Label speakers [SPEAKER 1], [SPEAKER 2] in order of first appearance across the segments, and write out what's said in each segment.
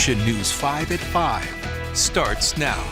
[SPEAKER 1] Action News 5 at 5 starts now.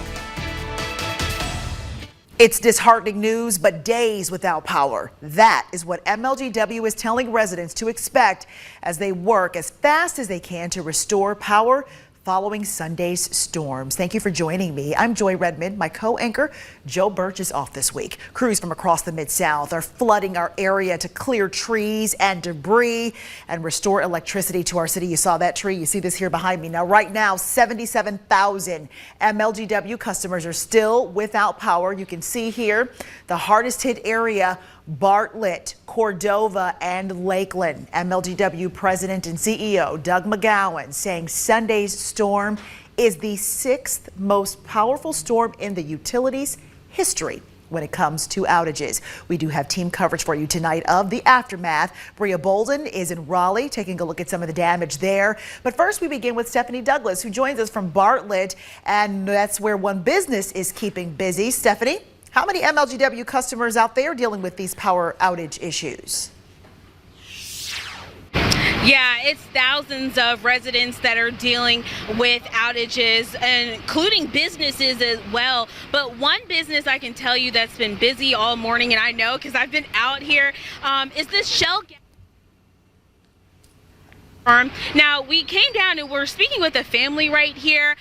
[SPEAKER 2] It's disheartening news, but days without power. That is what MLGW is telling residents to expect as they work as fast as they can to restore power following Sunday's storms. Thank you for joining me. I'm Joy Redmond. My co-anchor Joe Birch is off this week. Crews from across the Mid-South are flooding our area to clear trees and debris and restore electricity to our city. You saw that tree. You see this here behind me. Now, right now, 77,000 MLGW customers are still without power. You can see here the hardest hit area, Bartlett, Cordova, and Lakeland. MLGW President and CEO Doug McGowan saying Sunday's storm is the 6th most powerful storm in the utilities history when it comes to outages. We do have team coverage for you tonight of the aftermath. Bria Bolden is in Raleigh taking a look at some of the damage there. But first we begin with Stephanie Douglas, who joins us from Bartlett, and that's where one business is keeping busy. Stephanie, how many MLGW customers out there dealing with these power outage issues?
[SPEAKER 3] Yeah, it's thousands of residents that are dealing with outages, including businesses as well. But one business I can tell you that's been busy all morning, and I know because I've been out here, is this Shell farm. Now, we came down and we're speaking with a family right here.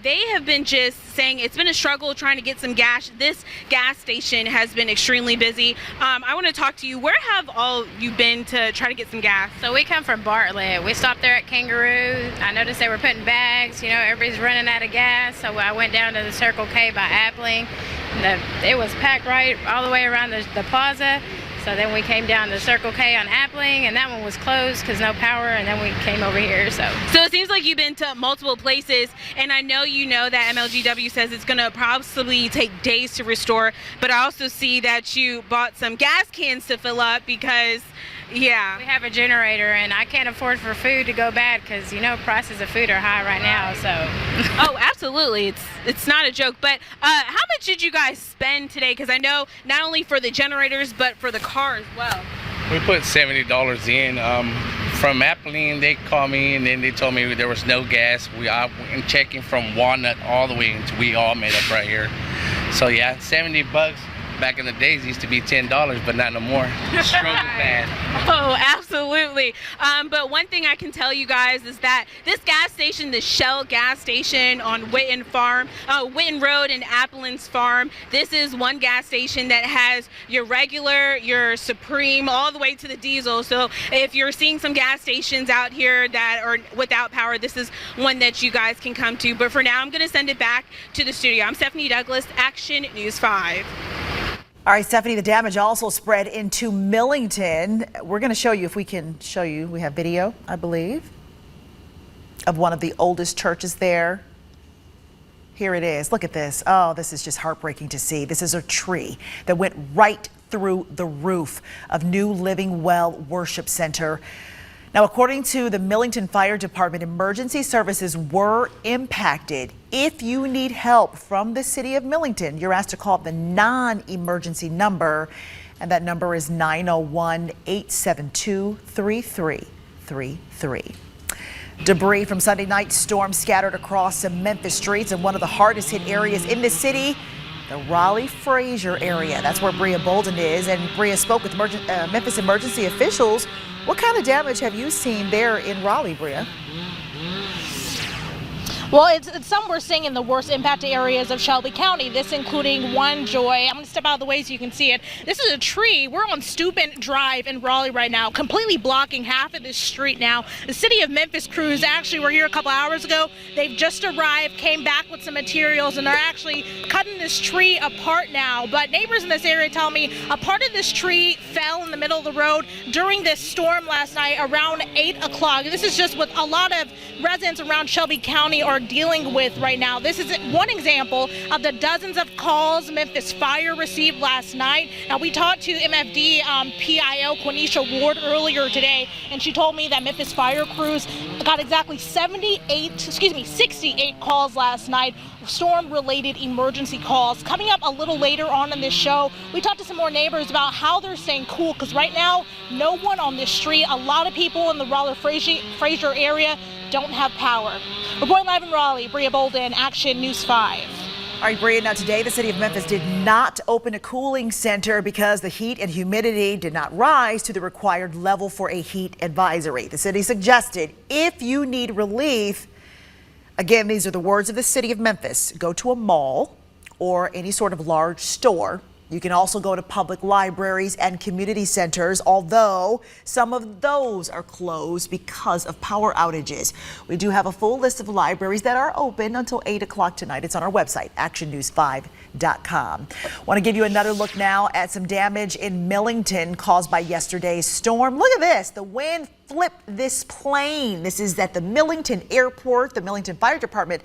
[SPEAKER 3] They have been just saying it's been a struggle trying to get some gas. This gas station has been extremely busy. I want to talk to you. Where have all you been to try to get some gas?
[SPEAKER 4] So we come from Bartlett. We stopped there at Kangaroo. I noticed they were putting bags. You know, everybody's running out of gas. So I went down to the Circle K by Appling. It was packed right all the way around the plaza. So then we came down to Circle K on Appling, and that one was closed because no power, and then we came over here. So
[SPEAKER 3] it seems like you've been to multiple places, and I know you know that MLGW says it's going to possibly take days to restore, but I also see that you bought some gas cans to fill up because, yeah.
[SPEAKER 4] We have a generator, and I can't afford for food to go bad because, you know, prices of food are high right now, so.
[SPEAKER 3] Oh, absolutely. It's not a joke. But how much did you guys spend today? Because I know not only for the generators, but for the car as well.
[SPEAKER 5] We put $70 in. From Appling, they called me, and then they told me there was no gas. I went checking from Walnut all the way until we all made up right here. So yeah, $70. Back in the days, it used to be $10, but not no more. Struggle bad.
[SPEAKER 3] Oh, absolutely. But one thing I can tell you guys is that this gas station, the Shell gas station on Witten Road and Applin's Farm, this is one gas station that has your regular, your Supreme, all the way to the diesel. So if you're seeing some gas stations out here that are without power, this is one that you guys can come to. But for now, I'm going to send it back to the studio. I'm Stephanie Douglas, Action News 5.
[SPEAKER 2] All right, Stephanie, the damage also spread into Millington. We're going to show you, if we can show you, we have video, I believe, of one of the oldest churches there. Here it is. Look at this. Oh, this is just heartbreaking to see. This is a tree that went right through the roof of New Living Well Worship Center. Now, according to the Millington Fire Department, emergency services were impacted. If you need help from the city of Millington, you're asked to call the non-emergency number, and that number is 901-872-3333. Debris from Sunday night's storm scattered across some Memphis streets in one of the hardest hit areas in the city, the Raleigh-Fraser area. That's where Bria Bolden is, and Bria spoke with Memphis emergency officials. What kind of damage have you seen there in Raleigh, Bria?
[SPEAKER 6] Well, it's some we're seeing in the worst impacted areas of Shelby County, this including one, Joy. I'm going to step out of the way so you can see it. This is a tree. We're on Steuben Drive in Raleigh right now, completely blocking half of this street now. The city of Memphis crews actually were here a couple hours ago. They've just arrived, came back with some materials, and they're actually cutting this tree apart now. But neighbors in this area tell me a part of this tree fell in the middle of the road during this storm last night around 8 o'clock. This is just what a lot of residents around Shelby County are dealing with right now. This is one example of the dozens of calls Memphis Fire received last night. Now, we talked to MFD PIO Quenisha Ward earlier today, and she told me that Memphis Fire crews got exactly 68 calls last night, storm-related emergency calls. Coming up a little later on in this show, we talked to some more neighbors about how they're staying cool, because right now, no one on this street, a lot of people in the Raleigh-Fraser area don't have power. Reporting live in Raleigh, Bria Bolden, Action News 5.
[SPEAKER 2] All right, Bria, now today the city of Memphis did not open a cooling center because the heat and humidity did not rise to the required level for a heat advisory. The city suggested if you need relief, again, these are the words of the city of Memphis, go to a mall or any sort of large store. You can also go to public libraries and community centers, although some of those are closed because of power outages. We do have a full list of libraries that are open until 8 o'clock tonight. It's on our website, actionnews5.com. Want to give you another look now at some damage in Millington caused by yesterday's storm. Look at this. The wind flipped this plane. This is at the Millington Airport. The Millington Fire Department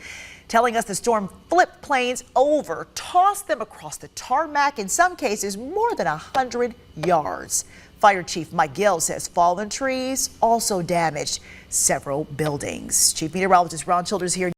[SPEAKER 2] telling us the storm flipped planes over, tossed them across the tarmac, in some cases more than 100 yards. Fire Chief Mike Gill says fallen trees also damaged several buildings. Chief Meteorologist Ron Childers here.